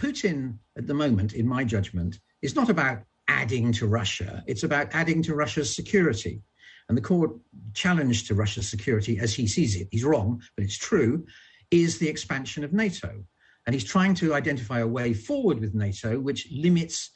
Putin, at the moment, in my judgment, is not about adding to Russia. It's about adding to Russia's security. And the core challenge to Russia's security, as he sees it, he's wrong, but it's true, is the expansion of NATO. And he's trying to identify a way forward with NATO, which limits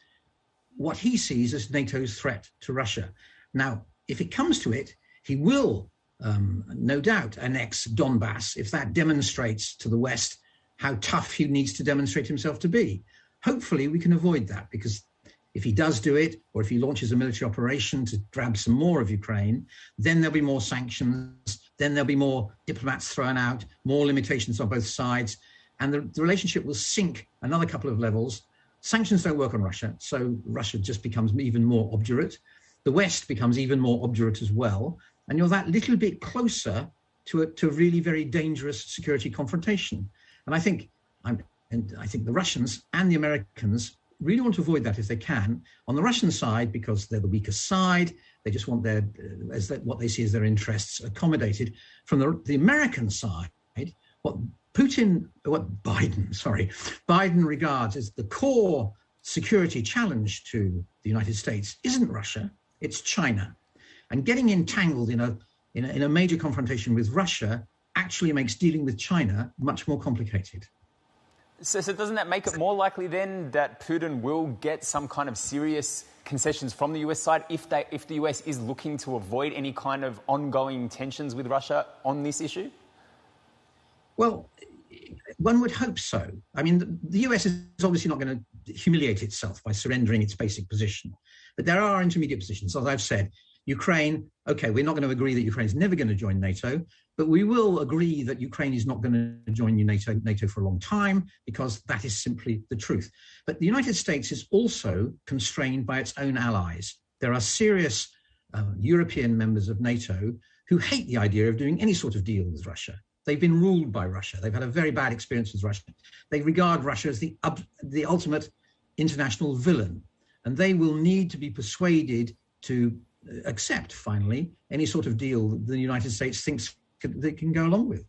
what he sees as NATO's threat to Russia. Now, if it comes to it, he will, no doubt, annex Donbass if that demonstrates to the West how tough he needs to demonstrate himself to be. Hopefully, we can avoid that, because if he does do it, or if he launches a military operation to grab some more of Ukraine, then there'll be more sanctions, then there'll be more diplomats thrown out, more limitations on both sides, and the relationship will sink another couple of levels. Sanctions don't work on Russia, so Russia just becomes even more obdurate. The West becomes even more obdurate as well, and you're that little bit closer to a really very dangerous security confrontation. And I think the Russians and the Americans really want to avoid that if they can. On the Russian side, because they're the weaker side, they just want what they see as their interests accommodated. From the American side, what Biden regards as the core security challenge to the United States isn't Russia, it's China. And getting entangled in a major confrontation with Russia actually makes dealing with China much more complicated. So doesn't that make it more likely then that Putin will get some kind of serious concessions from the US side if the US is looking to avoid any kind of ongoing tensions with Russia on this issue? Well, one would hope so. I mean, the US is obviously not going to humiliate itself by surrendering its basic position. But there are intermediate positions. As I've said, Ukraine, okay, we're not going to agree that Ukraine is never going to join NATO, but we will agree that Ukraine is not going to join NATO for a long time, because that is simply the truth. But the United States is also constrained by its own allies. There are serious European members of NATO who hate the idea of doing any sort of deal with Russia. They've been ruled by Russia. They've had a very bad experience with Russia. They regard Russia as the ultimate international villain, and they will need to be persuaded to accept, finally, any sort of deal that the United States thinks they can go along with.